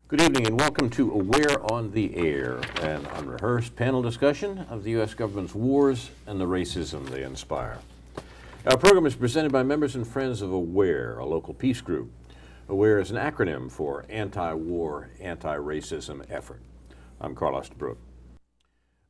Good evening and welcome to Aware on the Air, an unrehearsed panel discussion of the U.S. government's wars and the racism they inspire. Our program is presented by members and friends of AWARE, a local peace group. AWARE is an acronym for Anti-War, Anti-Racism Effort. I'm Carl Estabrook.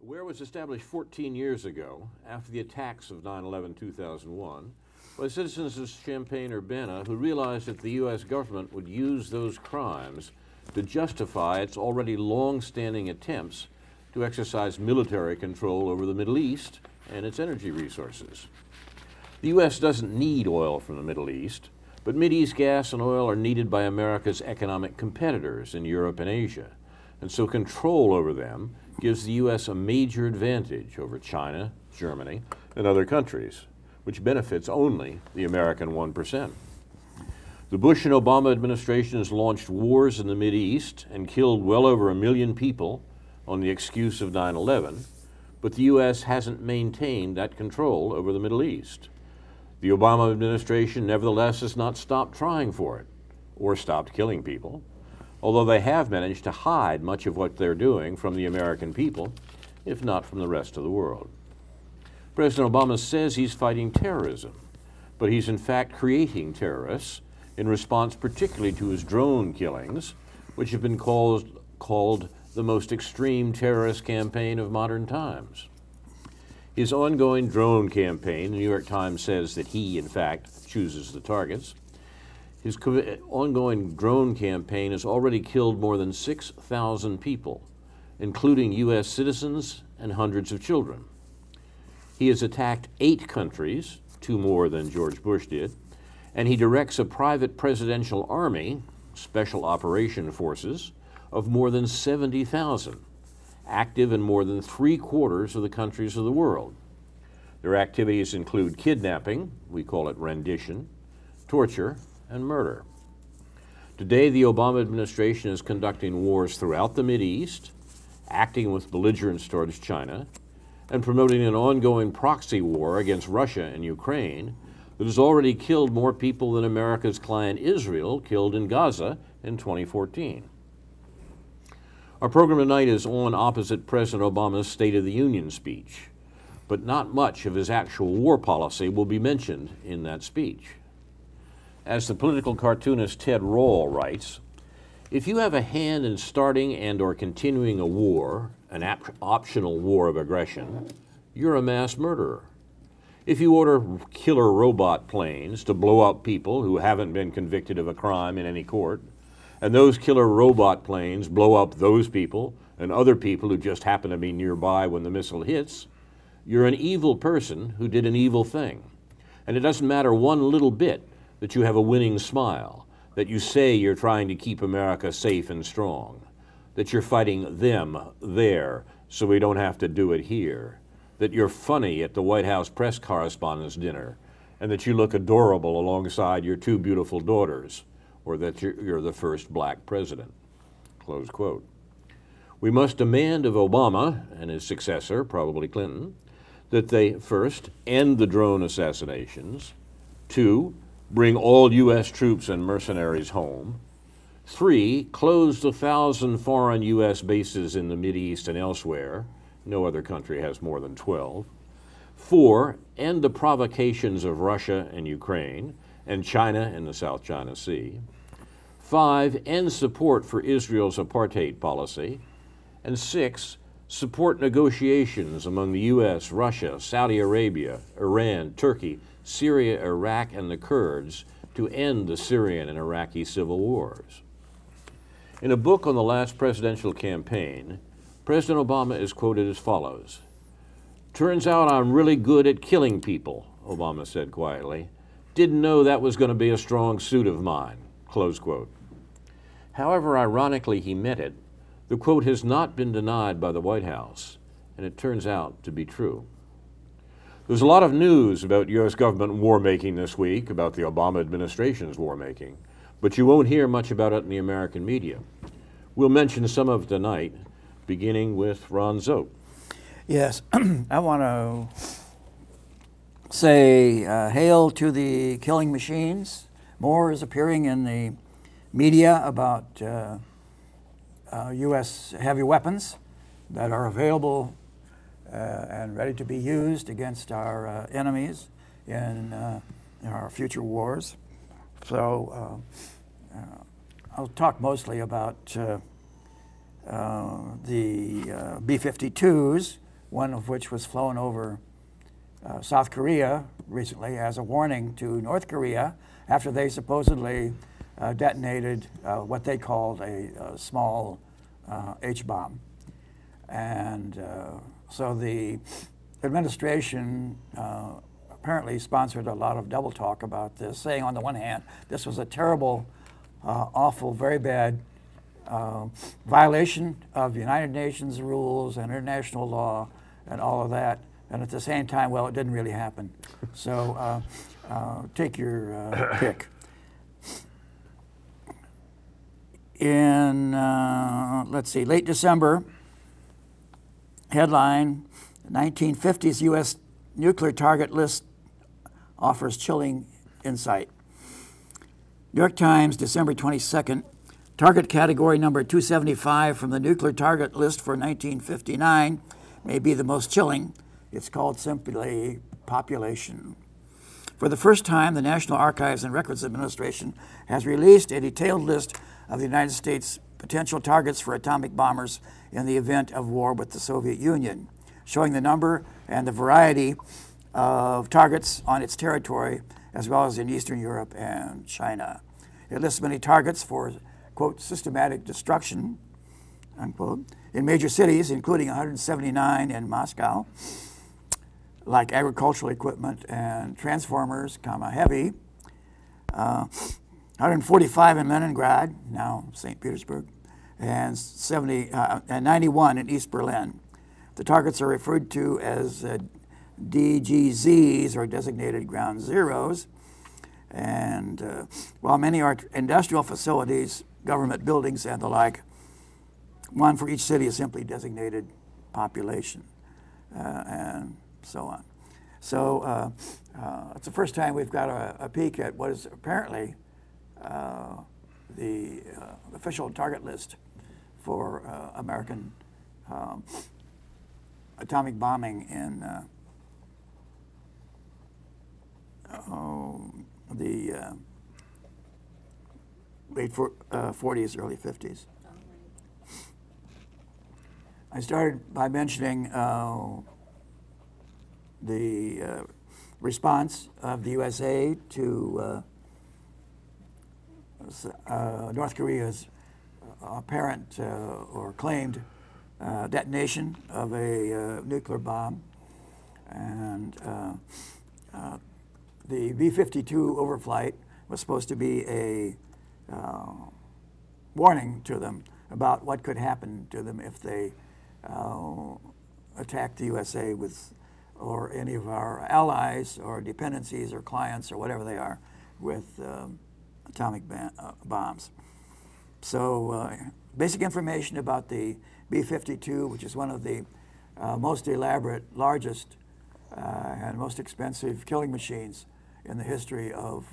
AWARE was established 14 years ago after the attacks of 9/11-2001 by citizens of Champaign-Urbana who realized that the U.S. government would use those crimes to justify its already long-standing attempts to exercise military control over the Middle East and its energy resources. The U.S. doesn't need oil from the Middle East, but Mideast gas and oil are needed by America's economic competitors in Europe and Asia, and so control over them gives the U.S. a major advantage over China, Germany, and other countries, which benefits only the American 1%. The Bush and Obama administrations launched wars in the Mideast and killed well over 1 million people on the excuse of 9/11, but the U.S. hasn't maintained that control over the Middle East. The Obama administration nevertheless has not stopped trying for it or stopped killing people, although they have managed to hide much of what they're doing from the American people, if not from the rest of the world. President Obama says he's fighting terrorism, but he's in fact creating terrorists in response particularly to his drone killings, which have been called the most extreme terrorist campaign of modern times. His ongoing drone campaign, the New York Times says that he, in fact, chooses the targets. His ongoing drone campaign has already killed more than 6,000 people, including U.S. citizens and hundreds of children. He has attacked 8 countries, 2 more than George Bush did, and he directs a private presidential army, special operation forces, of more than 70,000, active in more than 3/4 of the countries of the world. Their activities include kidnapping, we call it rendition, torture, and murder. Today, the Obama administration is conducting wars throughout the Mideast, acting with belligerence towards China, and promoting an ongoing proxy war against Russia and Ukraine that has already killed more people than America's client Israel killed in Gaza in 2014. Our program tonight is on opposite President Obama's State of the Union speech, but not much of his actual war policy will be mentioned in that speech. As the political cartoonist Ted Rall writes, if you have a hand in starting and or continuing a war, an optional war of aggression, you're a mass murderer. If you order killer robot planes to blow up people who haven't been convicted of a crime in any court, and those killer robot planes blow up those people and other people who just happen to be nearby when the missile hits, you're an evil person who did an evil thing. And it doesn't matter one little bit that you have a winning smile, that you say you're trying to keep America safe and strong, that you're fighting them there so we don't have to do it here, that you're funny at the White House press correspondents' dinner, and that you look adorable alongside your 2 beautiful daughters, or that you're the first black president. Close quote. We must demand of Obama and his successor, probably Clinton, that they first end the drone assassinations, 2, bring all U.S. troops and mercenaries home, 3, close the 1,000 foreign U.S. bases in the Mideast and elsewhere. No other country has more than 12. 4, end the provocations of Russia and Ukraine and China in the South China Sea. 5, end support for Israel's apartheid policy. And 6, support negotiations among the U.S., Russia, Saudi Arabia, Iran, Turkey, Syria, Iraq, and the Kurds to end the Syrian and Iraqi civil wars. In a book on the last presidential campaign, President Obama is quoted as follows: "Turns out I'm really good at killing people," Obama said quietly. "Didn't know that was going to be a strong suit of mine." Close quote. However ironically he meant it, the quote has not been denied by the White House, and it turns out to be true. There's a lot of news about U.S. government war-making this week, about the Obama administration's war-making, but you won't hear much about it in the American media. We'll mention some of it tonight, beginning with Ron Zote. Yes, I want to say hail to the killing machines. More is appearing in the media about U.S. heavy weapons that are available and ready to be used against our enemies in our future wars. So I'll talk mostly about the B-52s, one of which was flown over South Korea recently as a warning to North Korea after they supposedly detonated what they called a small H-bomb. And so the administration apparently sponsored a lot of double talk about this, saying on the one hand, this was a terrible, awful, very bad violation of United Nations rules and international law and all of that. And at the same time, well, it didn't really happen. So take your pick. In, let's see, late December, headline, 1950s U.S. nuclear target list offers chilling insight. New York Times, December 22nd, target category number 275 from the nuclear target list for 1959 may be the most chilling. It's called simply population. For the first time, the National Archives and Records Administration has released a detailed list of the United States' potential targets for atomic bombers in the event of war with the Soviet Union, showing the number and the variety of targets on its territory, as well as in Eastern Europe and China. It lists many targets for, quote, systematic destruction, unquote, in major cities, including 179 in Moscow, like agricultural equipment and transformers, heavy, 145 in Leningrad, now St. Petersburg, and 91 in East Berlin. The targets are referred to as DGZs, or designated ground zeros. And while many are industrial facilities, government buildings, and the like, one for each city is simply designated population, and so on. So it's the first time we've got a peek at what is apparently the official target list for American atomic bombing in the late 40s, early 50s. I started by mentioning the response of the USA to North Korea's apparent or claimed detonation of a nuclear bomb. And the B-52 overflight was supposed to be a warning to them about what could happen to them if they attacked the USA with, or any of our allies or dependencies or clients or whatever they are, with atomic bombs. So basic information about the B-52, which is one of the most elaborate, largest, and most expensive killing machines in the history of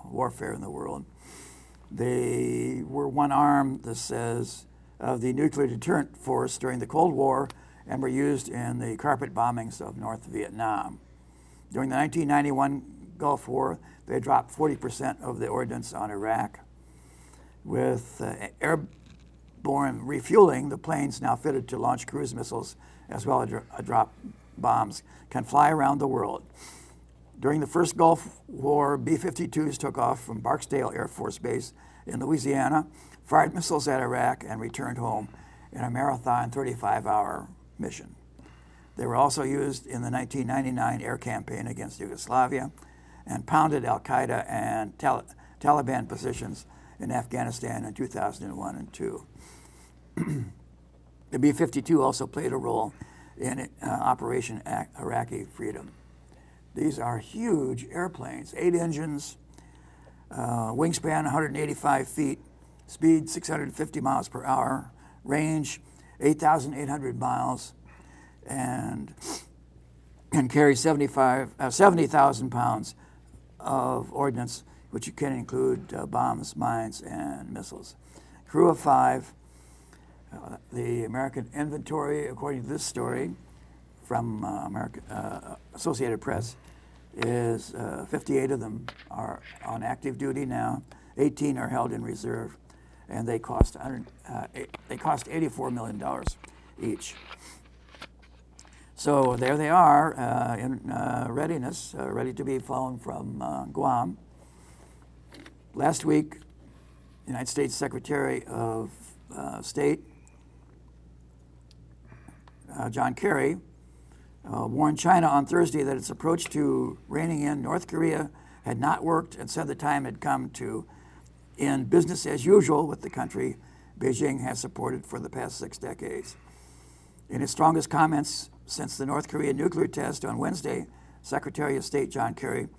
warfare in the world. They were one arm, this says, of the nuclear deterrent force during the Cold War, and were used in the carpet bombings of North Vietnam. During the 1991 Gulf War, they dropped 40% of the ordnance on Iraq. With airborne refueling, the planes now fitted to launch cruise missiles as well as drop bombs can fly around the world. During the first Gulf War, B-52s took off from Barksdale Air Force Base in Louisiana, fired missiles at Iraq, and returned home in a marathon 35-hour mission. They were also used in the 1999 air campaign against Yugoslavia and pounded al-Qaeda and Taliban positions in Afghanistan in 2001 and 2. The B-52 also played a role in Operation Iraqi Freedom. These are huge airplanes, 8 engines, wingspan 185 feet, speed 650 miles per hour, range 8,800 miles, and can carry 70,000 pounds of ordnance, which can include bombs, mines, and missiles. Crew of 5, The American inventory, according to this story from Associated Press, is 58 of them are on active duty now. 18 are held in reserve, and they cost $84 million each. So there they are in readiness, ready to be flown from Guam. Last week, United States Secretary of State John Kerry warned China on Thursday that its approach to reining in North Korea had not worked and said the time had come to end business as usual with the country Beijing has supported for the past 6 decades. In his strongest comments since the North Korean nuclear test on Wednesday, Secretary of State John Kerry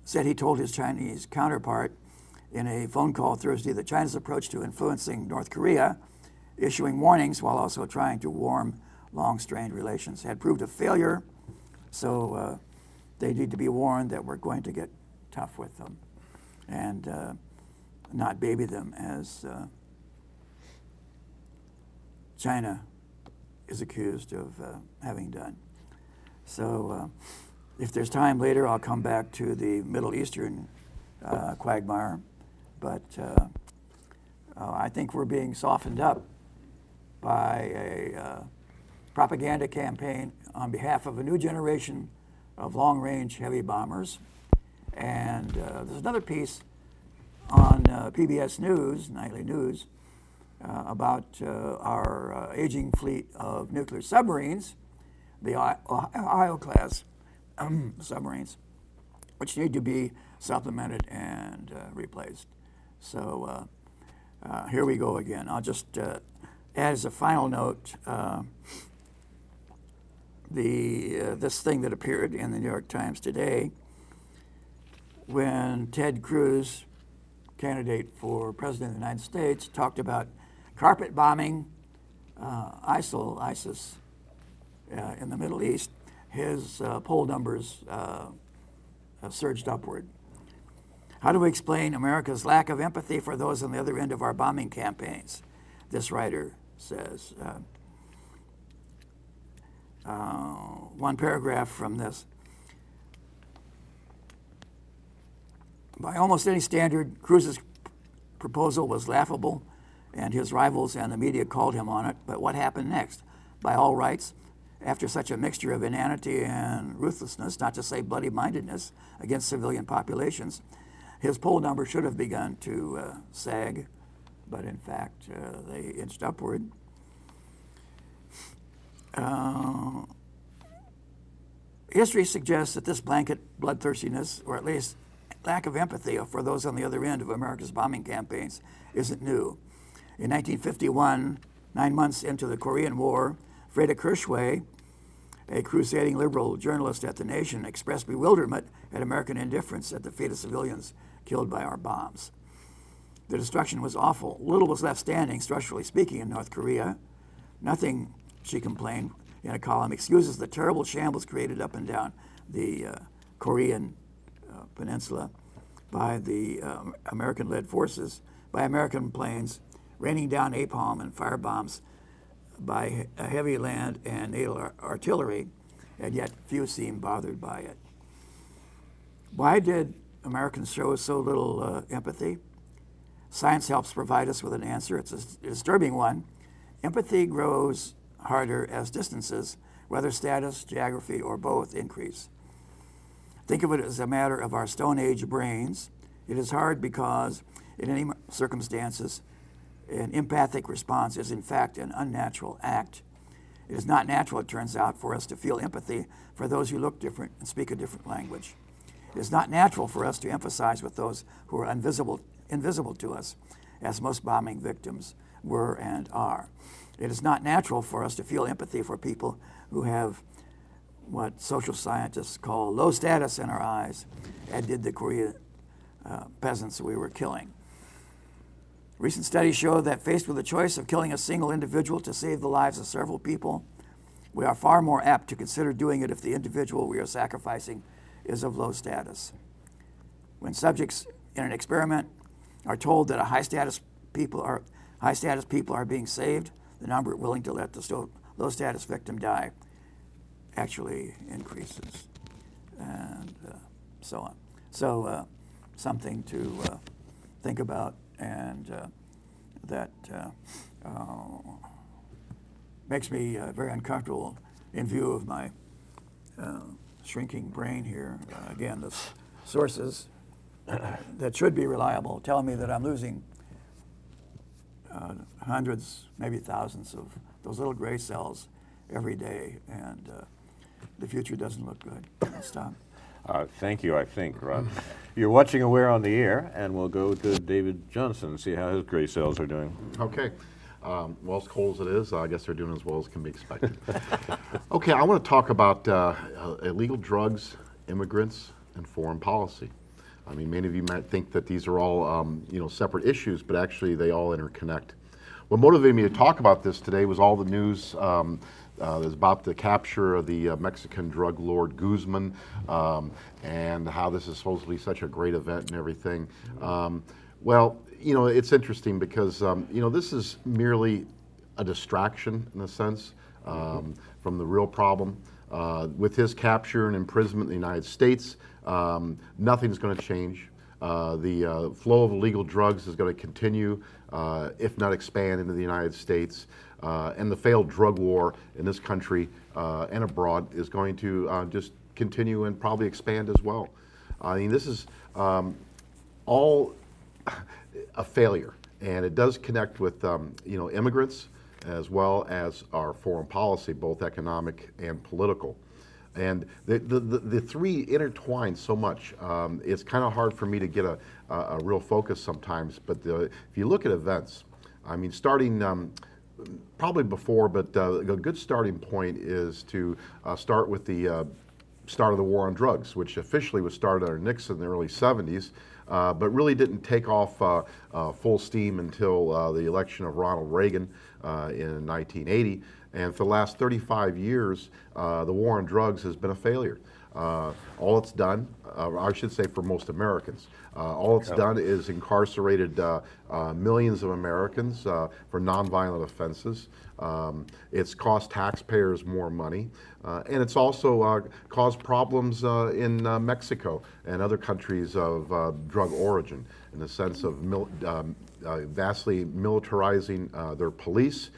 said he told his Chinese counterpart in a phone call Thursday that China's approach to influencing North Korea, issuing warnings while also trying to warm long-strained relations, had proved a failure. So they need to be warned that we're going to get tough with them and not baby them as China is accused of having done. So if there's time later, I'll come back to the Middle Eastern quagmire. But I think we're being softened up by a propaganda campaign on behalf of a new generation of long-range heavy bombers. And there's another piece on PBS News, Nightly News, about our aging fleet of nuclear submarines, the Ohio-class submarines, which need to be supplemented and replaced. So here we go again. I'll just add as a final note this thing that appeared in the New York Times today when Ted Cruz, candidate for president of the United States, talked about carpet bombing ISIS in the Middle East. His poll numbers have surged upward. How do we explain America's lack of empathy for those on the other end of our bombing campaigns? This writer says. One paragraph from this. By almost any standard, Cruz's proposal was laughable, and his rivals and the media called him on it. But what happened next? By all rights, after such a mixture of inanity and ruthlessness, not to say bloody-mindedness, against civilian populations, his poll number should have begun to sag, but in fact, they inched upward. History suggests that this blanket bloodthirstiness, or at least lack of empathy for those on the other end of America's bombing campaigns, isn't new. In 1951, 9 months into the Korean War, Freda Kirchway, a crusading liberal journalist at The Nation, expressed bewilderment at American indifference at the fate of civilians killed by our bombs. The destruction was awful. Little was left standing, structurally speaking, in North Korea. Nothing, she complained in a column, excuses the terrible shambles created up and down the Korean peninsula by the American-led forces, by American planes, raining down napalm and fire bombs by heavy land and naval artillery, and yet few seem bothered by it. Why did Americans show so little empathy? Science helps provide us with an answer. It's a disturbing one. Empathy grows harder as distances, whether status, geography, or both, increase. Think of it as a matter of our Stone Age brains. It is hard because, in any circumstances, an empathic response is in fact an unnatural act. It is not natural, it turns out, for us to feel empathy for those who look different and speak a different language. It is not natural for us to empathize with those who are invisible to us, as most bombing victims were and are. It is not natural for us to feel empathy for people who have what social scientists call low status in our eyes, as did the Korean peasants we were killing. Recent studies show that faced with the choice of killing a single individual to save the lives of several people, we are far more apt to consider doing it if the individual we are sacrificing is of low status. When subjects in an experiment are told that high status people are being saved, the number willing to let the low-status victim die actually increases, and so on. So something to think about, and that makes me very uncomfortable in view of my shrinking brain here. Again, the sources that should be reliable tell me that I'm losing hundreds, maybe thousands of those little gray cells every day, and the future doesn't look good. I'll stop. Thank you, I think, Ron. You're watching Aware on the Air, and we'll go to David Johnson and see how his gray cells are doing. Okay. Well, as cold as it is, I guess they're doing as well as can be expected. Okay, I want to talk about illegal drugs, immigrants, and foreign policy. I mean, many of you might think that these are all separate issues, but actually they all interconnect. What motivated me to talk about this today was all the news that's about the capture of the Mexican drug lord Guzman, and how this is supposedly such a great event and everything. Well, it's interesting because, this is merely a distraction in a sense from the real problem. With his capture and imprisonment in the United States, nothing's going to change. The flow of illegal drugs is going to continue, if not expand into the United States. And the failed drug war in this country and abroad is going to just continue and probably expand as well. I mean, this is all a failure, and it does connect with immigrants as well as our foreign policy, both economic and political. And the three intertwine so much. It's kind of hard for me to get a real focus sometimes, but if you look at events, I mean, starting probably before, but a good starting point is to start with the start of the war on drugs, which officially was started under Nixon in the early 70s, but really didn't take off full steam until the election of Ronald Reagan in 1980. And for the last 35 years, the war on drugs has been a failure. All it's done, I should say for most Americans, all it's done is incarcerated millions of Americans for nonviolent offenses. It's cost taxpayers more money, and it's also caused problems in Mexico and other countries of drug origin in the sense of vastly militarizing their police,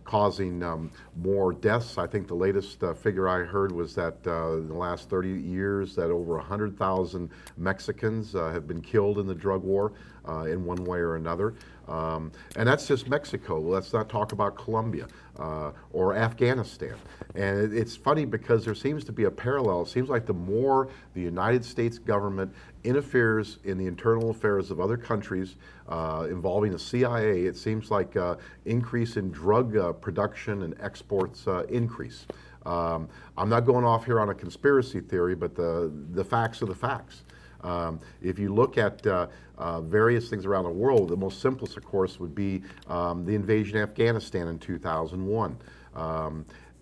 causing more deaths. I think the latest figure I heard was that in the last 30 years that over 100,000 Mexicans have been killed in the drug war in one way or another. And that's just Mexico. Let's not talk about Colombia or Afghanistan. And it's funny because there seems to be a parallel. It seems like the more the United States government interferes in the internal affairs of other countries involving the CIA, it seems like increase in drug production and exports increase. I'm not going off here on a conspiracy theory, but the facts are the facts. If you look at various things around the world, the most simplest, of course, would be the invasion of Afghanistan in 2001.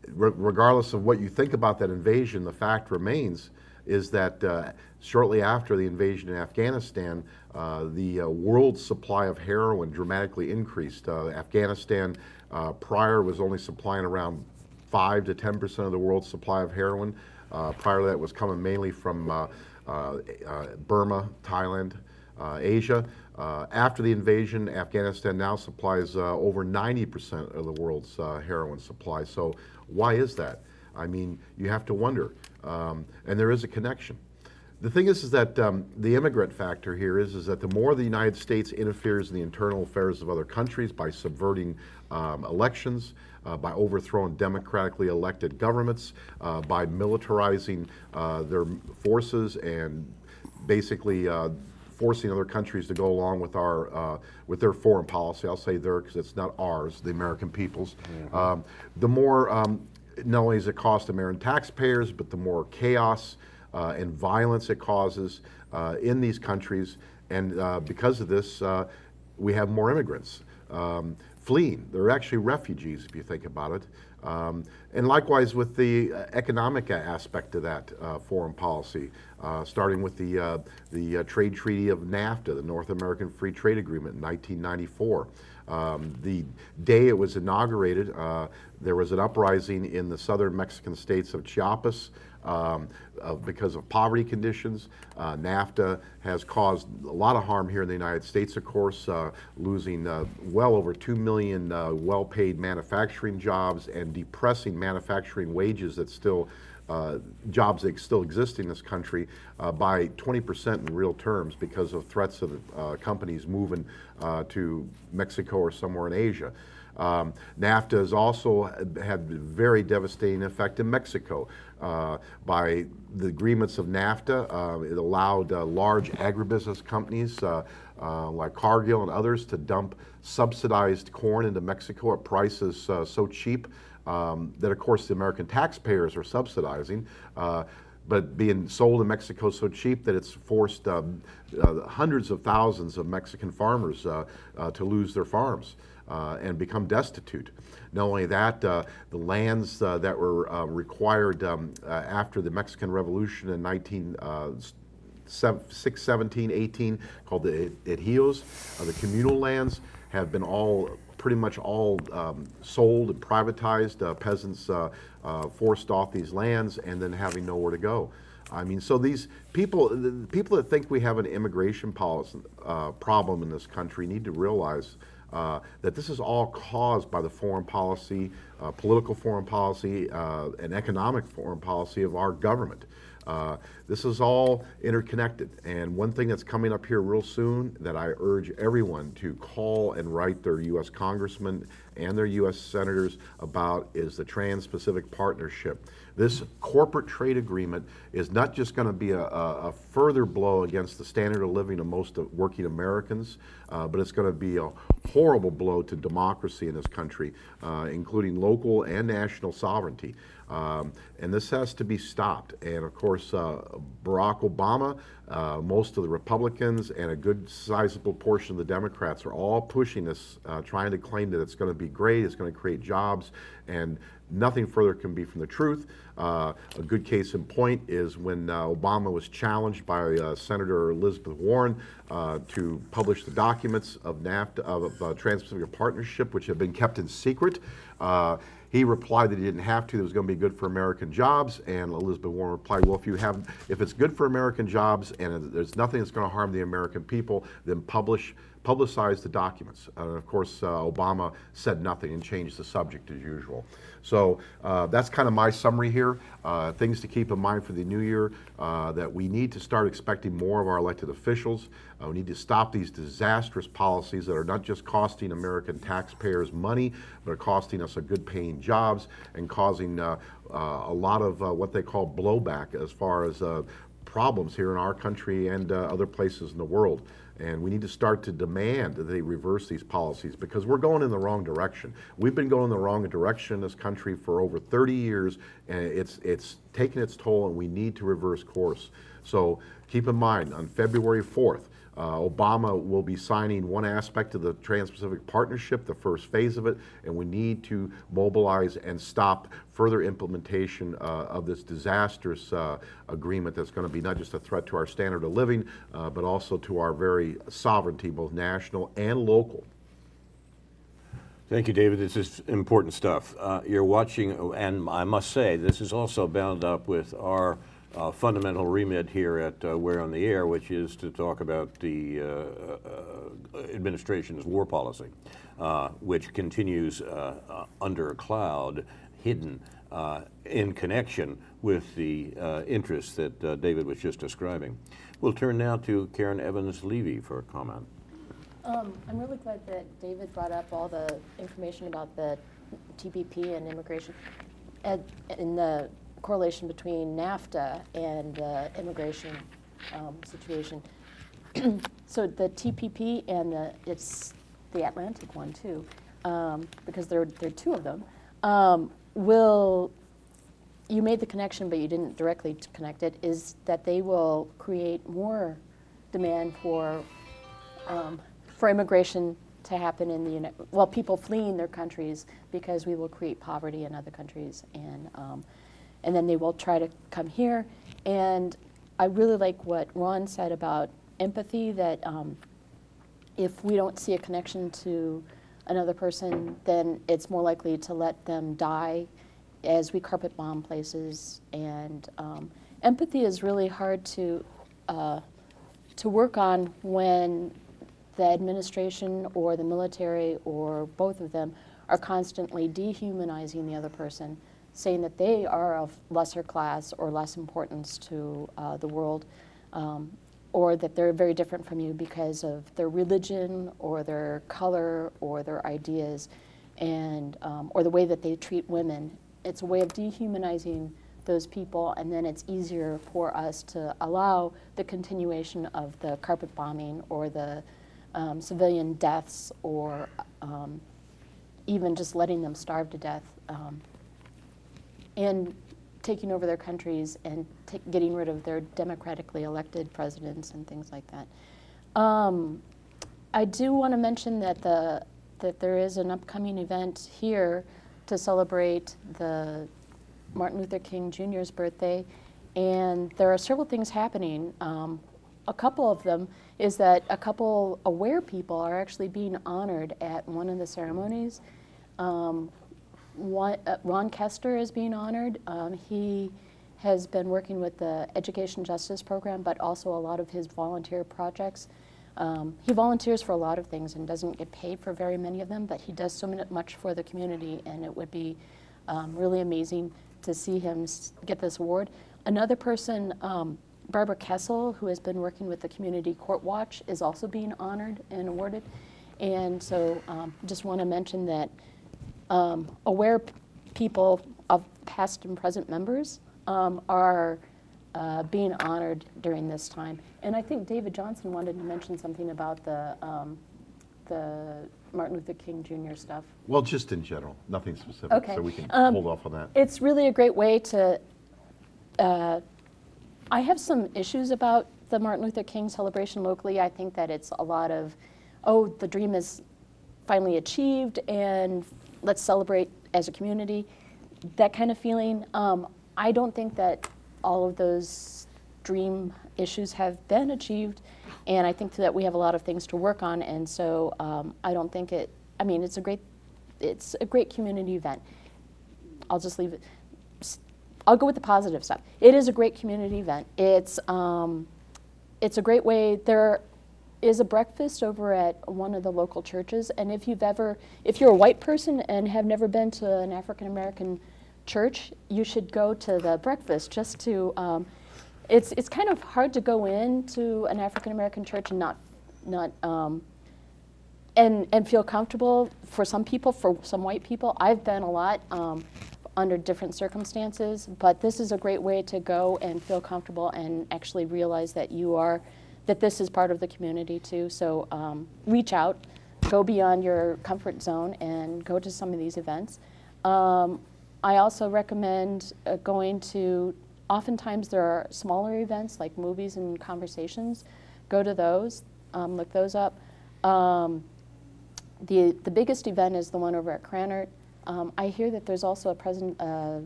Regardless of what you think about that invasion, the fact remains is that shortly after the invasion in Afghanistan, the world's supply of heroin dramatically increased. Afghanistan prior was only supplying around 5 to 10% of the world's supply of heroin. Prior to that, it was coming mainly from Burma, Thailand, Asia. After the invasion, Afghanistan now supplies over 90% of the world's heroin supply. So why is that? I mean, you have to wonder. And there is a connection. The thing is that the immigrant factor here is that the more the United States interferes in the internal affairs of other countries by subverting elections, by overthrowing democratically elected governments, by militarizing their forces and basically forcing other countries to go along with with their foreign policy. I'll say their because it's not ours, the American people's. Mm-hmm. The more not only does it cost American taxpayers, but the more chaos and violence it causes in these countries, and because of this, we have more immigrants fleeing. They're actually refugees, if you think about it. And likewise with the economic aspect of that foreign policy, starting with the trade treaty of NAFTA, the North American Free Trade Agreement in 1994. The day it was inaugurated, there was an uprising in the southern Mexican states of Chiapas because of poverty conditions. NAFTA has caused a lot of harm here in the United States, of course, losing well over 2 million well-paid manufacturing jobs and depressing manufacturing wages that still jobs that still exist in this country by 20% in real terms because of threats of companies moving to Mexico or somewhere in Asia. NAFTA has also had very devastating effect in Mexico. By the agreements of NAFTA, it allowed large agribusiness companies like Cargill and others to dump subsidized corn into Mexico at prices so cheap that, of course, the American taxpayers are subsidizing, but being sold in Mexico so cheap that it's forced hundreds of thousands of Mexican farmers to lose their farms and become destitute. Not only that, the lands that were required after the Mexican Revolution in 1917, 18, called the ejidos, the communal lands, have been pretty much all sold and privatized. Peasants forced off these lands and then having nowhere to go. I mean, so these people, the people that think we have an immigration policy problem in this country need to realize that this is all caused by the foreign policy, political foreign policy, and economic foreign policy of our government. This is all interconnected, and one thing that's coming up here real soon that I urge everyone to call and write their U.S. congressmen and their U.S. senators about is the Trans-Pacific Partnership. This corporate trade agreement is not just going to be a further blow against the standard of living of most working Americans, but it's going to be a horrible blow to democracy in this country, including local and national sovereignty. And this has to be stopped. And of course, Barack Obama, most of the Republicans, and a good sizable portion of the Democrats are all pushing this, trying to claim that it's going to be great, it's going to create jobs, and nothing further can be from the truth. A good case in point is when Obama was challenged by Senator Elizabeth Warren to publish the documents of NAFTA, of Trans-Pacific Partnership, which have been kept in secret. He replied that he didn't have to, that it was going to be good for American jobs, and Elizabeth Warren replied, well, if it's good for American jobs and there's nothing that's going to harm the American people, then publicize the documents. And of course, Obama said nothing and changed the subject as usual. So that's kind of my summary here. Things to keep in mind for the new year, that we need to start expecting more of our elected officials. We need to stop these disastrous policies that are not just costing American taxpayers money, but are costing us a good paying jobs and causing a lot of what they call blowback as far as problems here in our country and other places in the world. And we need to start to demand that they reverse these policies because we're going in the wrong direction. We've been going in the wrong direction in this country for over 30 years, and it's taken its toll, and we need to reverse course. So keep in mind, on February 4th, Obama will be signing one aspect of the Trans-Pacific Partnership, the first phase of it, and we need to mobilize and stop further implementation of this disastrous agreement that's going to be not just a threat to our standard of living, but also to our very sovereignty, both national and local. Thank you, David. This is important stuff. You're watching, and I must say, this is also bound up with our fundamental remit here at We're on the Air, which is to talk about the administration's war policy, which continues under a cloud, hidden in connection with the interests that David was just describing. We'll turn now to Karen Evans-Levy for a comment. I'm really glad that David brought up all the information about the TPP and immigration and the correlation between NAFTA and the immigration situation. So the TPP and it's the Atlantic one too, because there are two of them. You made the connection, but you didn't directly connect it, is that they will create more demand for immigration to happen in the people fleeing their countries, because we will create poverty in other countries, and then they will try to come here. And I really like what Ron said about empathy, that if we don't see a connection to another person, then it's more likely to let them die as we carpet bomb places. And empathy is really hard to work on when the administration or the military or both of them are constantly dehumanizing the other person, saying that they are of lesser class or less importance to the world, or that they're very different from you because of their religion or their color or their ideas, and or the way that they treat women. It's a way of dehumanizing those people, and then it's easier for us to allow the continuation of the carpet bombing or the civilian deaths, or even just letting them starve to death, and taking over their countries and getting rid of their democratically elected presidents and things like that. I do want to mention that that there is an upcoming event here to celebrate the Martin Luther King Jr.'s birthday, and there are several things happening. A couple of them is that a couple aware people are actually being honored at one of the ceremonies. Ron Kester is being honored. He has been working with the Education Justice Program, but also a lot of his volunteer projects. He volunteers for a lot of things and doesn't get paid for very many of them, but he does so much for the community, and it would be really amazing to see him get this award. Another person, Barbara Kessel, who has been working with the Community Court Watch, is also being honored and awarded. And so just want to mention that aware people of past and present members are being honored during this time. And I think David Johnson wanted to mention something about the Martin Luther King Jr. stuff. Well, just in general, nothing specific, Okay. so we can hold off on that. It's really a great way to, I have some issues about the Martin Luther King celebration locally. I think that it's a lot of, oh, the dream is finally achieved and let's celebrate as a community, that kind of feeling. I don't think that all of those dream issues have been achieved, and I think that we have a lot of things to work on, and so I don't think I mean, it's a great community event. I'll just leave it. I'll go with the positive stuff. It is a great community event. It's a great way. There is a breakfast over at one of the local churches, and if you're a white person and have never been to an African American church, you should go to the breakfast just to. It's kind of hard to go into an African American church and not and feel comfortable. For some people, for some white people, I've been a lot under different circumstances, but this is a great way to go and feel comfortable and actually realize that that this is part of the community too. So reach out, go beyond your comfort zone and go to some of these events. I also recommend going to, oftentimes there are smaller events like movies and conversations. Go to those, look those up. The biggest event is the one over at Cranert. I hear that there's also a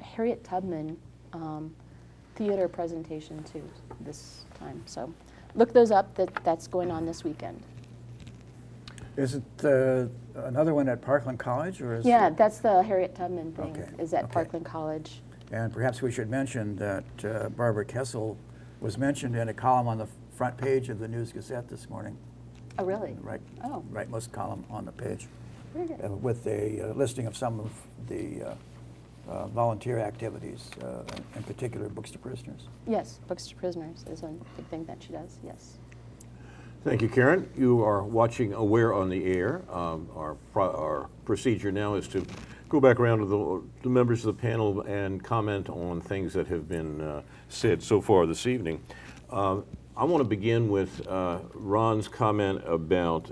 Harriet Tubman theater presentation too this time. So look those up. That's going on this weekend. Is it another one at Parkland College, or is Yeah, that's the Harriet Tubman thing. Okay, Is at okay. Parkland College. And perhaps we should mention that Barbara Kessel was mentioned in a column on the front page of the News Gazette this morning. Oh, really? Right, Oh. rightmost column on the page, Very good. with a listing of some of the volunteer activities, in particular Books to Prisoners. Yes, Books to Prisoners is a big thing that she does. Yes. Thank you, Karen. You are watching Aware on the Air. Our procedure now is to go back around to the members of the panel and comment on things that have been said so far this evening. I want to begin with Ron's comment about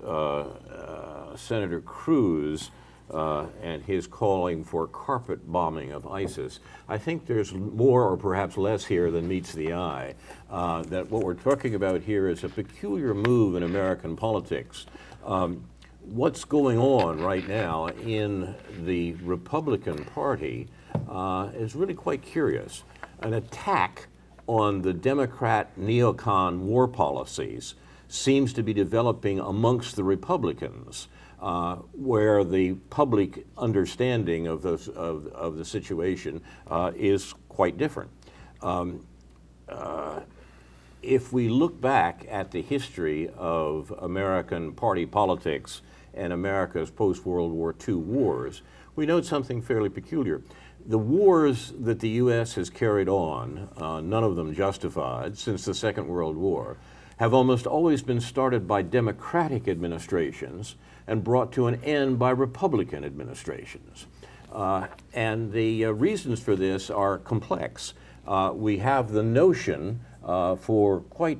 Senator Cruz and his calling for carpet bombing of ISIS. I think there's more or perhaps less here than meets the eye. That what we're talking about here is a peculiar move in American politics. What's going on right now in the Republican Party is really quite curious. An attack on the Democrat neocon war policies seems to be developing amongst the Republicans. where the public understanding of the situation is quite different. If we look back at the history of American party politics and America's post-World War II wars, we note something fairly peculiar. The wars that the U.S. has carried on, none of them justified, since the Second World War, have almost always been started by Democratic administrations and brought to an end by Republican administrations. And the reasons for this are complex. We have the notion, for quite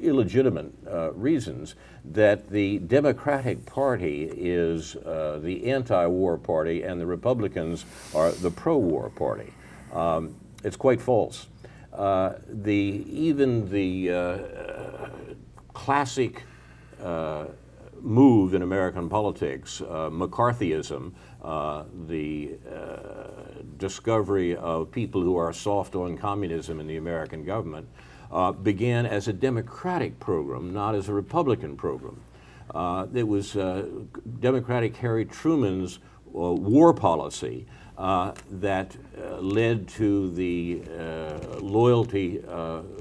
illegitimate reasons, that the Democratic Party is the anti-war party and the Republicans are the pro-war party. It's quite false. Even the classic move in American politics, McCarthyism, the discovery of people who are soft on communism in the American government, began as a Democratic program, not as a Republican program. It was Democratic Harry Truman's war policy that led to the loyalty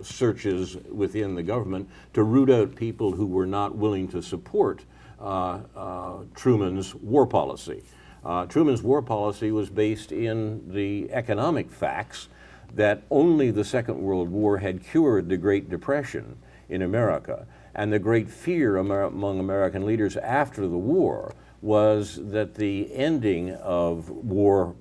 searches within the government to root out people who were not willing to support Truman's war policy. Truman's war policy was based in the economic facts that only the Second World War had cured the Great Depression in America. And the great fear among American leaders after the war was that the ending of war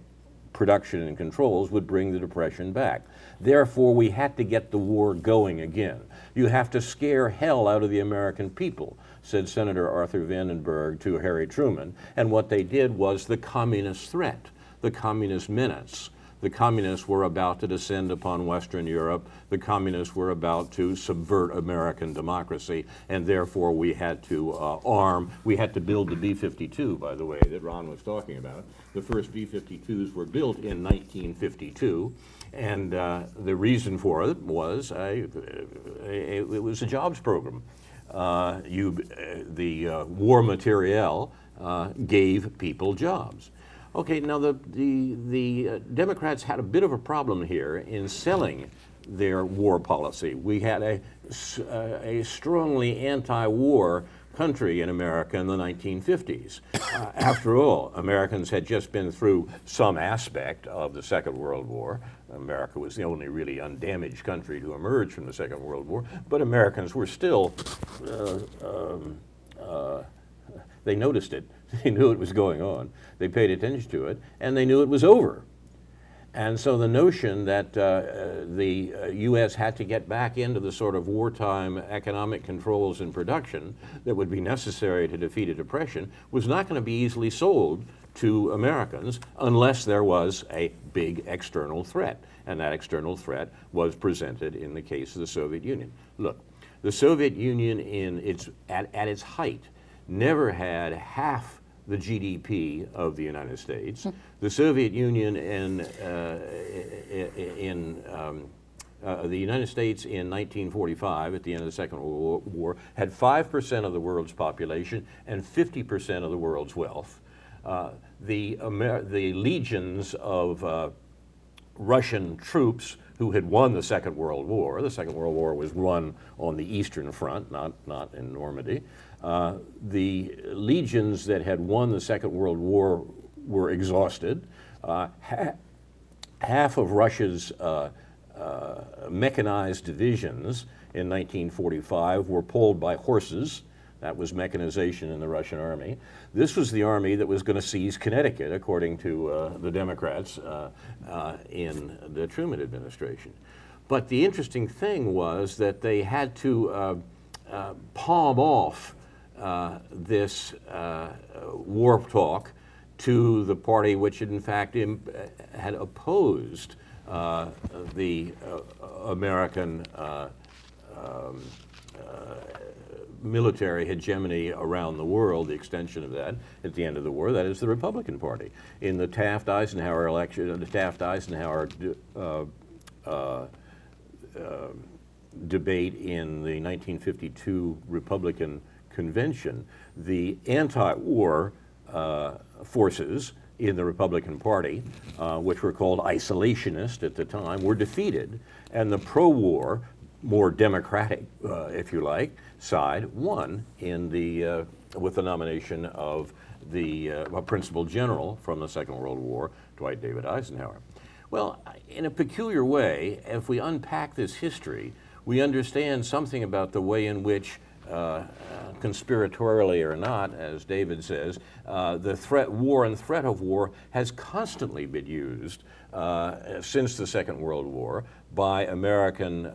production and controls would bring the Depression back. Therefore, we had to get the war going again. You have to scare hell out of the American people, said Senator Arthur Vandenberg to Harry Truman. And what they did was the communist threat, the communist menace. The communists were about to descend upon Western Europe. The communists were about to subvert American democracy, and therefore we had to arm. We had to build the B-52, by the way, that Ron was talking about. The first B-52s were built in 1952, and the reason for it was it was a jobs program. The war materiel gave people jobs. Okay, now the Democrats had a bit of a problem here in selling their war policy. We had a strongly anti-war country in America in the 1950s. After all, Americans had just been through some aspect of the Second World War. America was the only really undamaged country to emerge from the Second World War, but Americans were still, they noticed it. They knew it was going on. They paid attention to it, and they knew it was over. And so the notion that the U.S. had to get back into the sort of wartime economic controls and production that would be necessary to defeat a depression was not going to be easily sold to Americans unless there was a big external threat. And that external threat was presented in the case of the Soviet Union. Look, the Soviet Union at its height never had half the GDP of the United States. The Soviet Union and the United States in 1945, at the end of the Second World War, had 5% of the world's population and 50% of the world's wealth. The legions of Russian troops who had won the Second World War. The Second World War was won on the Eastern Front, not in Normandy. The legions that had won the Second World War were exhausted. Half of Russia's mechanized divisions in 1945 were pulled by horses. That was mechanization in the Russian army. This was the army that was going to seize Connecticut, according to the Democrats in the Truman administration. But the interesting thing was that they had to palm off this war talk to the party which in fact had opposed the American military hegemony around the world, the extension of that at the end of the war. That is the Republican Party. In the Taft-Eisenhower election, the Taft-Eisenhower debate in the 1952 Republican convention, the anti-war forces in the Republican Party, which were called isolationist at the time, were defeated, and the pro-war, more democratic, if you like, side won in the with the nomination of the principal general from the Second World War, Dwight David Eisenhower. Well, in a peculiar way, if we unpack this history, we understand something about the way in which, conspiratorially or not, as David says, the war and threat of war has constantly been used since the Second World War by American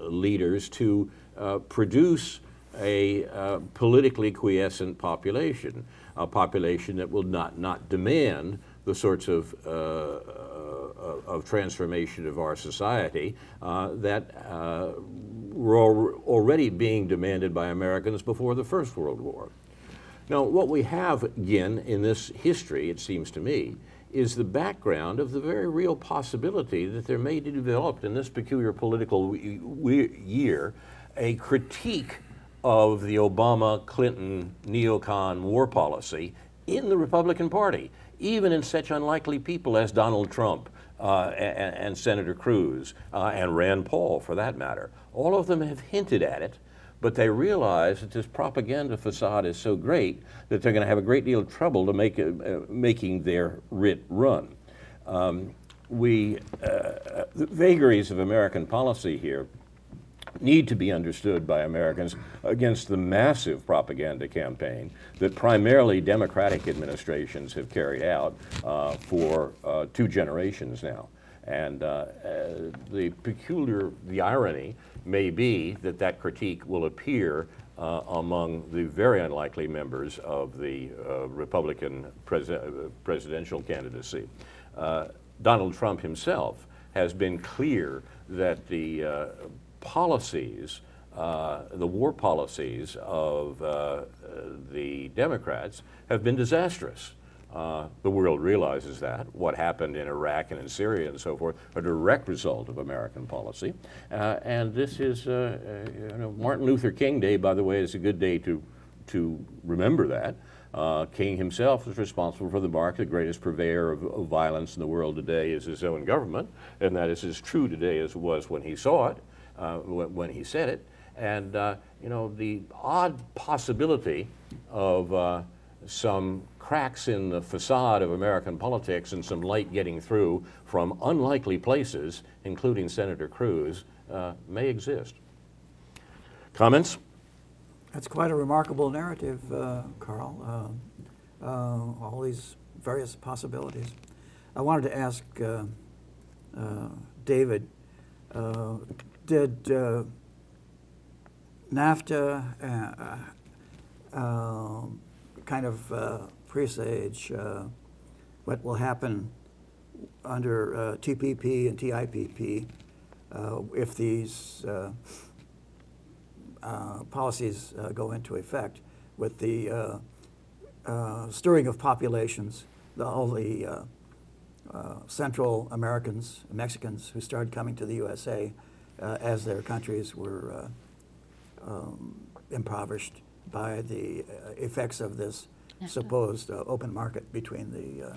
leaders to produce a politically quiescent population, a population that will not demand the sorts of transformation of our society that were already being demanded by Americans before the First World War. Now, what we have, again, in this history, it seems to me, is the background of the very real possibility that there may be developed in this peculiar political year a critique of the Obama-Clinton neocon war policy in the Republican Party, even in such unlikely people as Donald Trump and Senator Cruz and Rand Paul, for that matter. All of them have hinted at it, but they realize that this propaganda facade is so great that they're going to have a great deal of trouble to making their writ run. The vagaries of American policy here need to be understood by Americans against the massive propaganda campaign that primarily Democratic administrations have carried out for 2 generations now. And the irony may be that that critique will appear among the very unlikely members of the Republican presidential candidacy. Donald Trump himself has been clear that the policies, the war policies of the Democrats have been disastrous. The world realizes that. What happened in Iraq and in Syria and so forth, a direct result of American policy. And this is, Martin Luther King Day, by the way, is a good day to remember that. King himself was responsible for the mark. The greatest purveyor of violence in the world today is his own government, and that is as true today as it was when he saw it. When he said it, and the odd possibility of some cracks in the facade of American politics and some light getting through from unlikely places, including Senator Cruz, may exist. Comments? That's quite a remarkable narrative, Carl. All these various possibilities. I wanted to ask David, did NAFTA kind of presage what will happen under TPP and TIPP if these policies go into effect, with the stirring of populations, all the Central Americans, Mexicans who started coming to the USA as their countries were impoverished by the effects of this supposed open market between the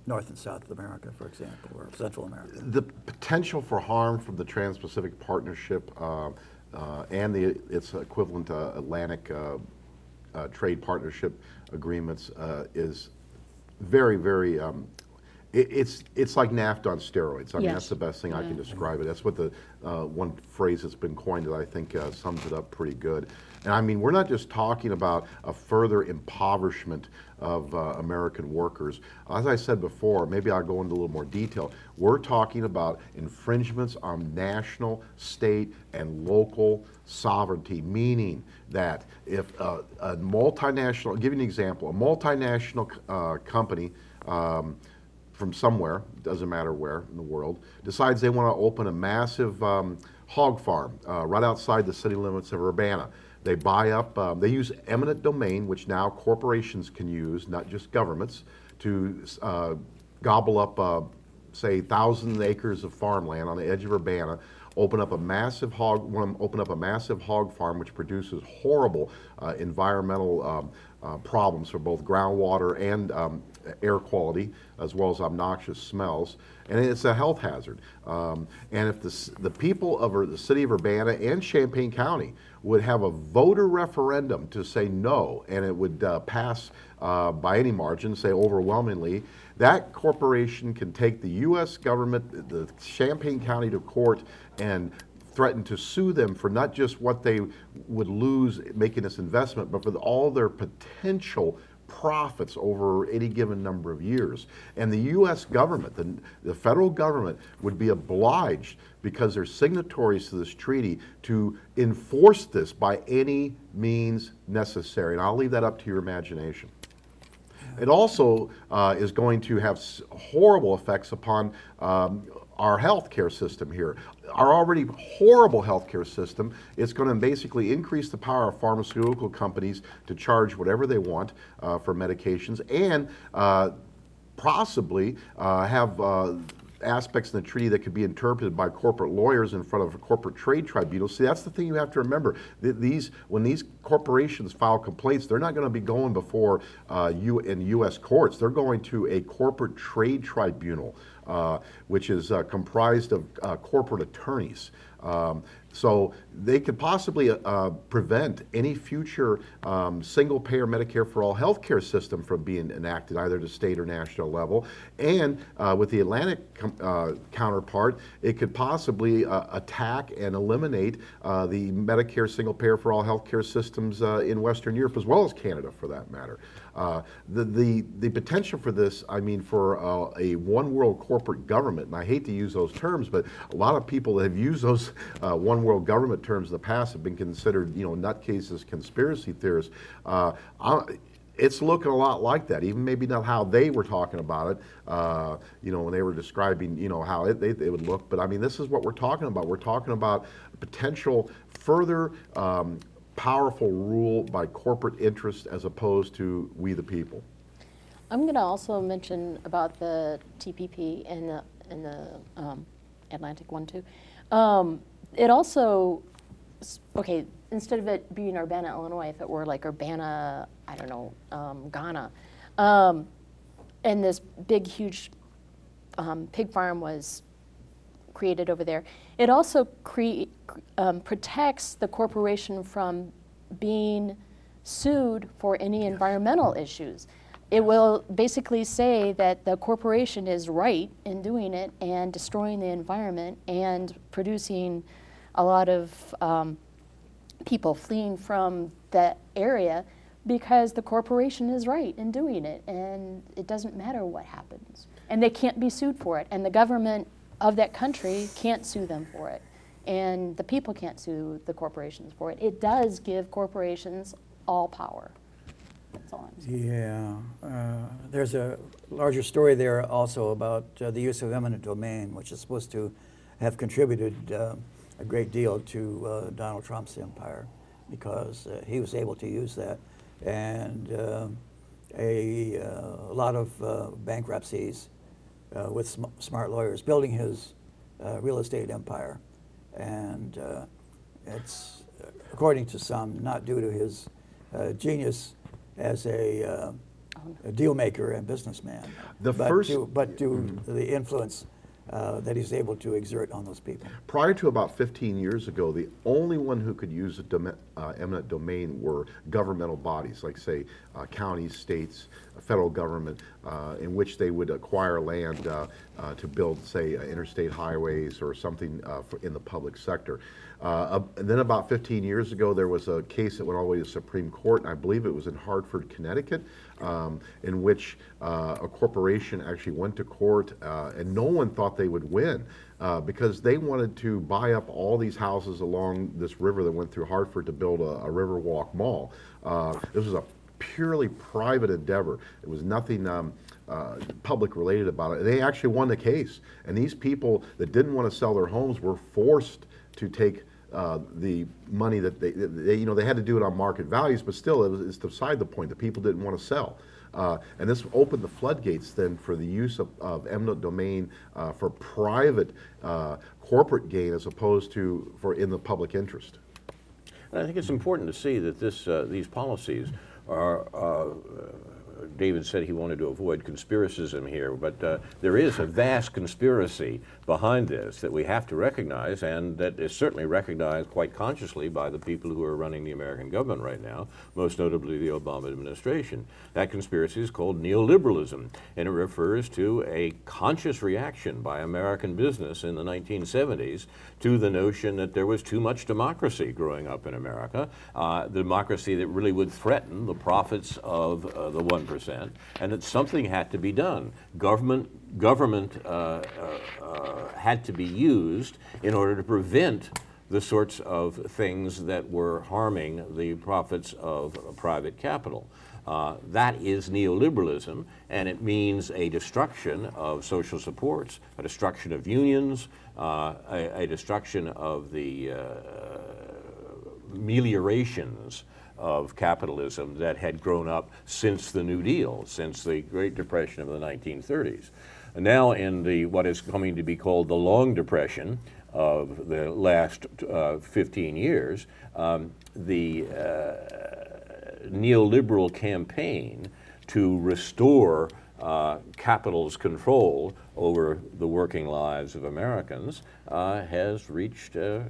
North and South America, for example, or Central America. The potential for harm from the Trans-Pacific Partnership and its equivalent Atlantic trade partnership agreements is very, very, it's like NAFTA on steroids. I mean, that's the best thing I can describe it. That's what the one phrase that's been coined that I think sums it up pretty good. And I mean, we're not just talking about a further impoverishment of American workers. As I said before, maybe I'll go into a little more detail. We're talking about infringements on national, state, and local sovereignty, meaning that if a multinational, I'll give you an example, a multinational company from somewhere, doesn't matter where in the world, decides they want to open a massive hog farm right outside the city limits of Urbana. They buy up, they use eminent domain, which now corporations can use, not just governments, to gobble up, say, 1,000 acres of farmland on the edge of Urbana, open up a massive hog farm which produces horrible environmental problems for both groundwater and air quality, as well as obnoxious smells, and it's a health hazard. And if the people of the city of Urbana and Champaign County would have a voter referendum to say no, and it would pass by any margin, say overwhelmingly, that corporation can take the U.S. government, the Champaign County, to court and threaten to sue them for not just what they would lose making this investment, but for all their potential profits over any given number of years. And the U.S. government, the federal government, would be obliged, because they're signatories to this treaty, to enforce this by any means necessary. And I'll leave that up to your imagination. It also is going to have horrible effects upon our healthcare system here. Our already horrible healthcare system, it's going to basically increase the power of pharmaceutical companies to charge whatever they want for medications, and possibly have aspects in the treaty that could be interpreted by corporate lawyers in front of a corporate trade tribunal. See, that's the thing you have to remember. When these corporations file complaints, they're not going to be going before in U.S. courts. They're going to a corporate trade tribunal, which is comprised of corporate attorneys. So they could possibly prevent any future single-payer Medicare for all healthcare system from being enacted, either at a state or national level. And with the Atlantic counterpart, it could possibly attack and eliminate the Medicare single-payer for all healthcare systems in Western Europe, as well as Canada, for that matter. The potential for this, I mean, for a one-world corporate government, and I hate to use those terms, but a lot of people that have used those one-world government terms in the past have been considered, nutcases, conspiracy theorists. It's looking a lot like that, even maybe not how they were talking about it, when they were describing, how it would look. But I mean, this is what we're talking about. We're talking about potential further powerful rule by corporate interest as opposed to we the people. I'm going to also mention about the TPP and the Atlantic one too. It also, okay, instead of it being Urbana, Illinois, if it were like Urbana, I don't know, Ghana, and this big, huge pig farm was created over there, it also protects the corporation from being sued for any environmental issues. It will basically say that the corporation is right in doing it and destroying the environment and producing a lot of people fleeing from that area because the corporation is right in doing it, and it doesn't matter what happens. And they can't be sued for it, and the government of that country can't sue them for it, and the people can't sue the corporations for it. It does give corporations all power. That's all I'm saying. Yeah, there's a larger story there also about the use of eminent domain, which is supposed to have contributed a great deal to Donald Trump's empire, because he was able to use that, and a lot of bankruptcies with smart lawyers building his real estate empire. And it's, according to some, not due to his genius as a deal maker and businessman, but to the influence that he's able to exert on those people. Prior to about 15 years ago, the only one who could use eminent domain were governmental bodies, like say counties, states, federal government, in which they would acquire land to build, say, interstate highways or something in the public sector. And then about 15 years ago, there was a case that went all the way to the Supreme Court, and I believe it was in Hartford, Connecticut, in which a corporation actually went to court, and no one thought they would win because they wanted to buy up all these houses along this river that went through Hartford to build a Riverwalk Mall. This was a purely private endeavor. It was nothing public related about it. They actually won the case, and these people that didn't want to sell their homes were forced to take the money that they had to do it on market values, but still it's beside the point that people didn't want to sell. And this opened the floodgates then for the use of eminent domain for private corporate gain as opposed to in the public interest. And I think it's important to see that these policies are, David said he wanted to avoid conspiracism here, but there is a vast conspiracy behind this that we have to recognize, and that is certainly recognized quite consciously by the people who are running the American government right now, most notably the Obama administration. That conspiracy is called neoliberalism, and it refers to a conscious reaction by American business in the 1970s to the notion that there was too much democracy growing up in America, democracy that really would threaten the profits of the 1%, and that something had to be done. Government had to be used in order to prevent the sorts of things that were harming the profits of private capital. That is neoliberalism, and it means a destruction of social supports, a destruction of unions, a destruction of the ameliorations of capitalism that had grown up since the New Deal, since the Great Depression of the 1930s. And now in what is coming to be called the Long Depression of the last 15 years, the neoliberal campaign to restore capital's control over the working lives of Americans has reached a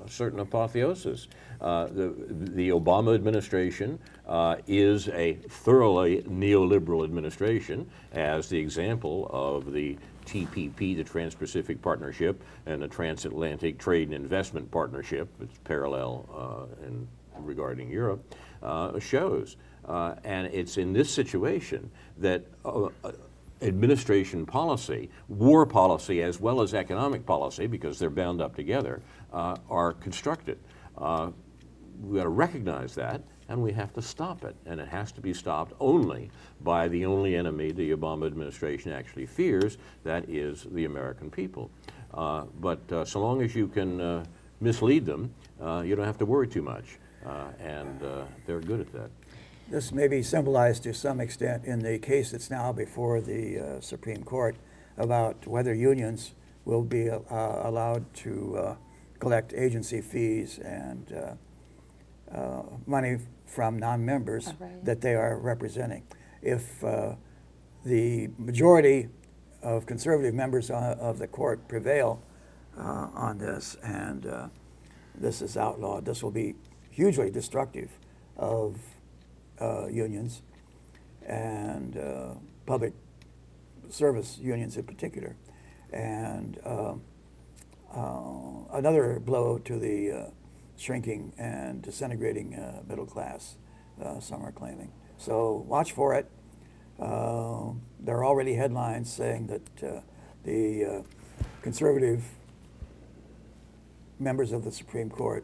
certain apotheosis. The Obama administration is a thoroughly neoliberal administration, as the example of the TPP, the Trans-Pacific Partnership, and the Transatlantic Trade and Investment Partnership, it's parallel regarding Europe, shows. And it's in this situation that administration policy, war policy, as well as economic policy, because they're bound up together, are constructed. We've got to recognize that, and we have to stop it. And it has to be stopped only by the only enemy the Obama administration actually fears, that is the American people. But so long as you can mislead them, you don't have to worry too much. And they're good at that. This may be symbolized to some extent in the case that's now before the Supreme Court about whether unions will be allowed to collect agency fees and money from non-members that they are representing. If the majority of conservative members of the court prevail on this and this is outlawed, this will be hugely destructive of unions and public service unions in particular. And another blow to the shrinking and disintegrating middle class, some are claiming. So watch for it. There are already headlines saying that the conservative members of the Supreme Court,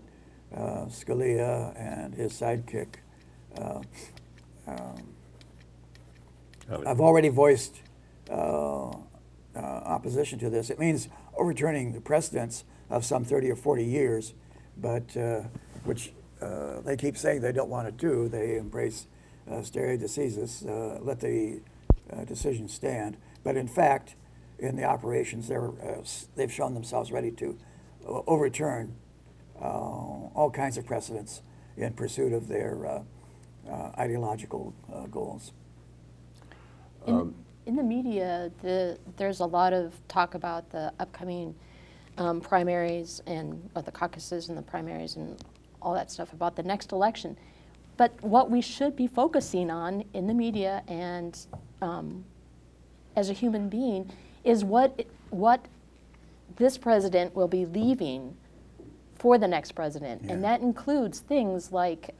Scalia and his sidekick, I've already voiced opposition to this. It means overturning the precedents of some 30 or 40 years, but which they keep saying they don't want to do. They embrace stare decisis, let the decision stand. But in fact, in the operations, they've shown themselves ready to overturn all kinds of precedents in pursuit of their ideological goals. In the media, there's a lot of talk about the upcoming primaries and the caucuses and the primaries and all that stuff about the next election. But what we should be focusing on in the media and as a human being is what this president will be leaving for the next president. Yeah. And that includes things like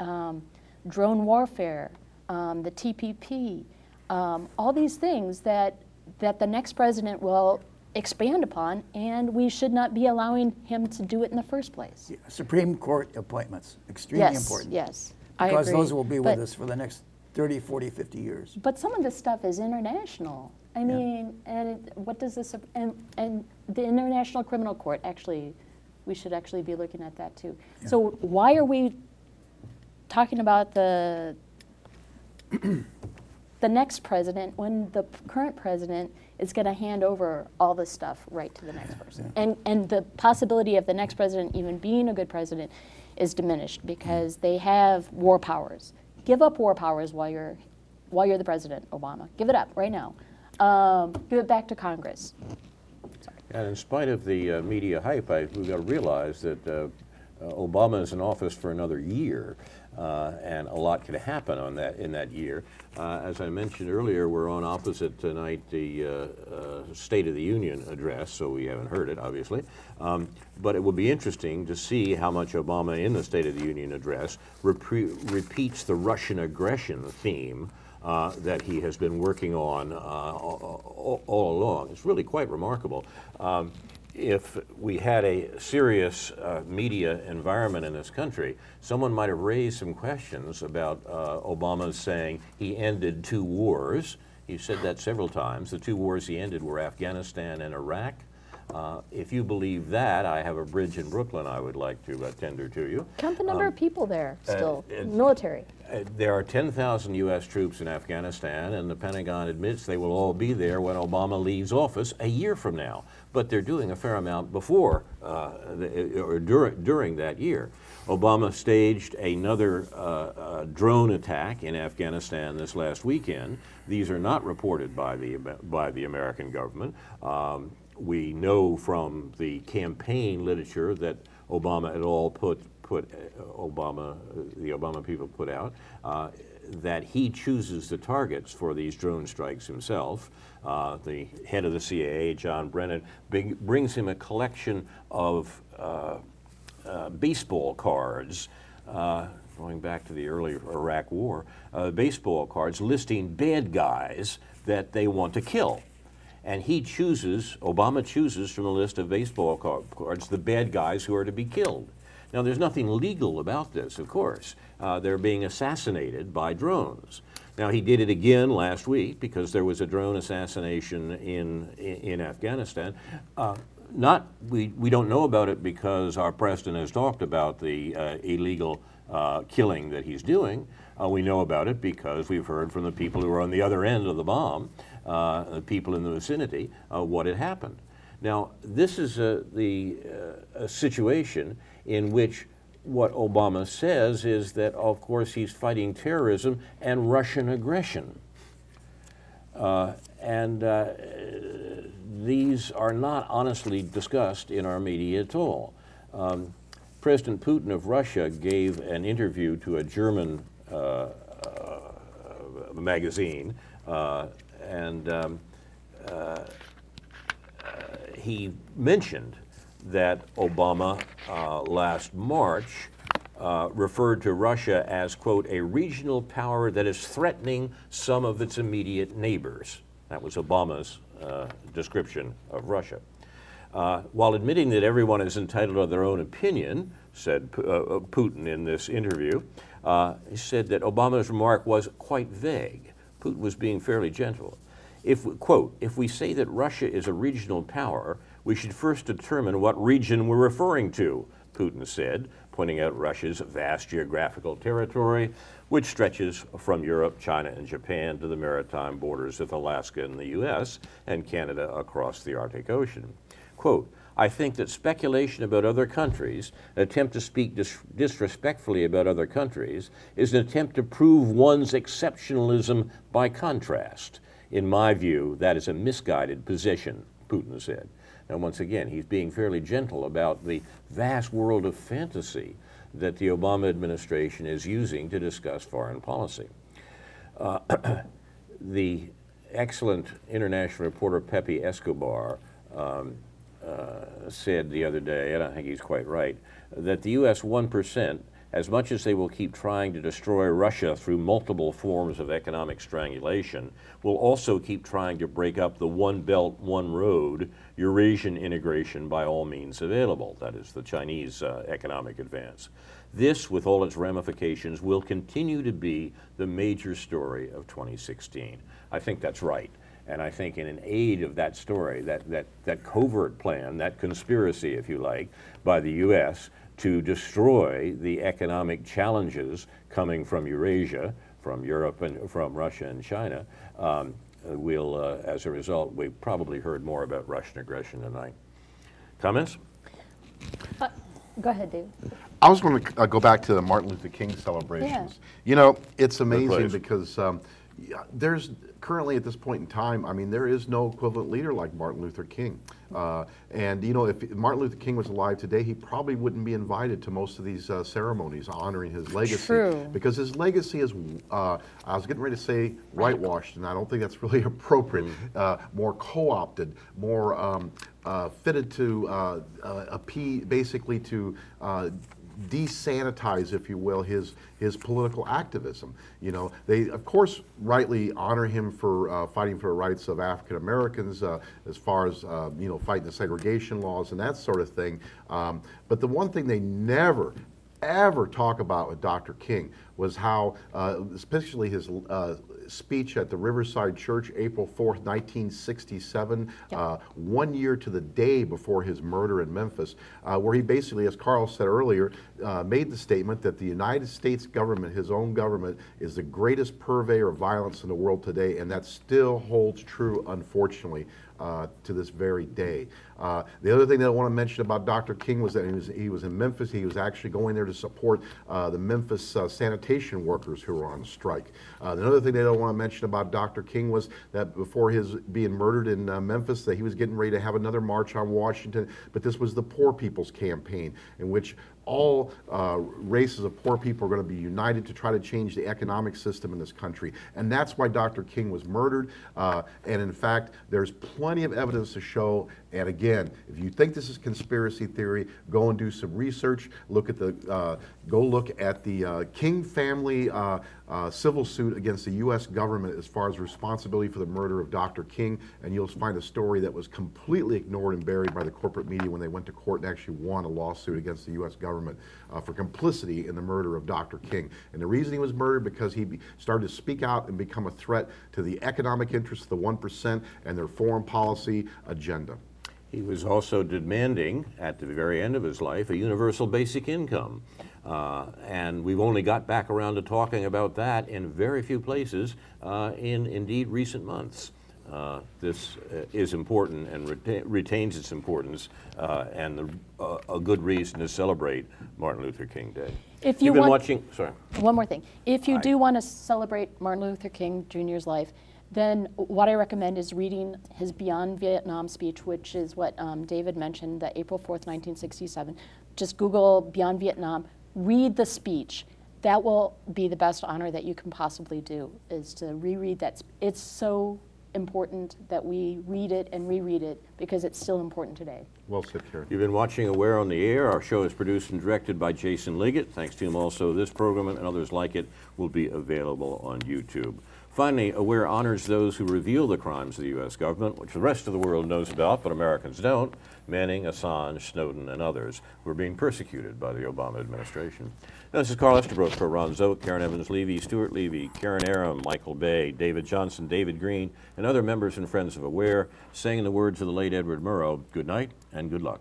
drone warfare, the TPP, all these things that the next president will expand upon, and we should not be allowing him to do it in the first place. Yeah, Supreme Court appointments, extremely important. Yes, because I agree. Those will be with us for the next 30, 40, 50 years. But some of this stuff is international. I mean, and what does this, and the International Criminal Court actually we should actually be looking at that too. So why are we talking about the next president when the current president is going to hand over all this stuff right to the next person? And the possibility of the next president even being a good president is diminished because they have war powers. Give up war powers while you're the president, Obama. Give it up right now. Give it back to Congress. And in spite of the media hype, we've got to realize that Obama is in office for another year, and a lot could happen in that year. As I mentioned earlier, we're on opposite tonight the State of the Union address, so we haven't heard it, obviously. But it will be interesting to see how much Obama in the State of the Union address repeats the Russian aggression theme that he has been working on all along. It's really quite remarkable. If we had a serious media environment in this country, someone might have raised some questions about Obama saying he ended 2 wars. He said that several times. The 2 wars he ended were Afghanistan and Iraq. If you believe that, I have a bridge in Brooklyn I would like to tender to you. Count the number of people there still, military. There are 10,000 U.S. troops in Afghanistan, and the Pentagon admits they will all be there when Obama leaves office a year from now. But they're doing a fair amount before or during that year. Obama staged another drone attack in Afghanistan this last weekend. These are not reported by the American government. We know from the campaign literature that Obama et al. The Obama people put out, that he chooses the targets for these drone strikes himself. The head of the CIA, John Brennan, brings him a collection of baseball cards, going back to the early Iraq War, baseball cards listing bad guys that they want to kill. And Obama chooses from a list of baseball cards the bad guys who are to be killed. Now, there's nothing legal about this, of course. They're being assassinated by drones. Now, he did it again last week because there was a drone assassination in Afghanistan. We don't know about it because our president has talked about the illegal killing that he's doing. We know about it because we've heard from the people who are on the other end of the bomb, the people in the vicinity, what had happened. Now, this is a situation in which what Obama says is that, of course, he's fighting terrorism and Russian aggression. These are not honestly discussed in our media at all. President Putin of Russia gave an interview to a German magazine, he mentioned that Obama last March referred to Russia as, quote, a regional power that is threatening some of its immediate neighbors. That was Obama's description of Russia. While admitting that everyone is entitled to their own opinion, said Putin in this interview, he said that Obama's remark was quite vague. Putin was being fairly gentle. Quote, if we say that Russia is a regional power, we should first determine what region we're referring to, Putin said, pointing out Russia's vast geographical territory, which stretches from Europe, China, and Japan to the maritime borders of Alaska and the U.S. and Canada across the Arctic Ocean. Quote, I think that speculation about other countries, an attempt to speak disrespectfully about other countries, is an attempt to prove one's exceptionalism by contrast. In my view, that is a misguided position, Putin said. Now, once again, he's being fairly gentle about the vast world of fantasy that the Obama administration is using to discuss foreign policy. The excellent international reporter Pepe Escobar said the other day, and I think he's quite right, that the U.S. 1%, as much as they will keep trying to destroy Russia through multiple forms of economic strangulation, will also keep trying to break up the One Belt, One Road Eurasian integration by all means available. That is the Chinese economic advance. This, with all its ramifications, will continue to be the major story of 2016. I think that's right. And I think in an aid of that story, that covert plan, that conspiracy, if you like, by the U.S. to destroy the economic challenges coming from Eurasia, from Europe, and from Russia and China, as a result, we've probably heard more about Russian aggression tonight. Comments? Go ahead, David. I was going to go back to the Martin Luther King celebrations. You know, it's amazing place. because there's currently at this point in time, I mean, there is no equivalent leader like Martin Luther King. And, you know, if Martin Luther King was alive today, he probably wouldn't be invited to most of these ceremonies honoring his legacy. True. Because his legacy is, I was getting ready to say whitewashed, and I don't think that's really appropriate, more co-opted, more fitted to basically to desanitize, if you will, his political activism. You know, they of course rightly honor him for fighting for the rights of African Americans, as far as you know, fighting the segregation laws and that sort of thing. But the one thing they never ever talk about with Dr. King was how, especially his speech at the Riverside Church, April 4th, 1967, 1 year to the day before his murder in Memphis, where he basically, as Carl said earlier, made the statement that the United States government, his own government, is the greatest purveyor of violence in the world today, and that still holds true, unfortunately, to this very day. The other thing that I want to mention about Dr. King was that he was in Memphis. He was actually going there to support the Memphis sanitation workers who were on strike. Another thing that I want to mention about Dr. King was that before his being murdered in Memphis, that he was getting ready to have another march on Washington, but this was the Poor People's Campaign, in which all races of poor people are going to be united to try to change the economic system in this country. And that's why Dr. King was murdered. And in fact, there's plenty of evidence to show, and again, if you think this is conspiracy theory, go and do some research. Look at the, go look at the King family civil suit against the U.S. government as far as responsibility for the murder of Dr. King, and you'll find a story that was completely ignored and buried by the corporate media when they went to court and actually won a lawsuit against the U.S. government for complicity in the murder of Dr. King. And the reason he was murdered, because he started to speak out and become a threat to the economic interests of the 1% and their foreign policy agenda. He was also demanding, at the very end of his life, a universal basic income. And we've only got back around to talking about that in very few places in indeed recent months. This is important and retains its importance, and a good reason to celebrate Martin Luther King Day. If you You've been want, watching, sorry. One more thing. If you do want to celebrate Martin Luther King Jr.'s life, then what I recommend is reading his Beyond Vietnam speech, which is what David mentioned, the April 4th, 1967. Just Google Beyond Vietnam, read the speech. That will be the best honor that you can possibly do, is to reread that. It's so important that we read it and reread it, because it's still important today. Well said, Karen. You've been watching Aware on the Air. Our show is produced and directed by Jason Liggett. Thanks to him also, this program and others like it will be available on YouTube. Finally, Aware honors those who reveal the crimes of the U.S. government, which the rest of the world knows about, but Americans don't. Manning, Assange, Snowden, and others who are being persecuted by the Obama administration. Now, this is Carl Estabrook for Ron Zook, Karen Evans-Levy, Stuart Levy, Karen Aram, Michael Bay, David Johnson, David Green, and other members and friends of Aware, saying in the words of the late Edward Murrow, good night and good luck.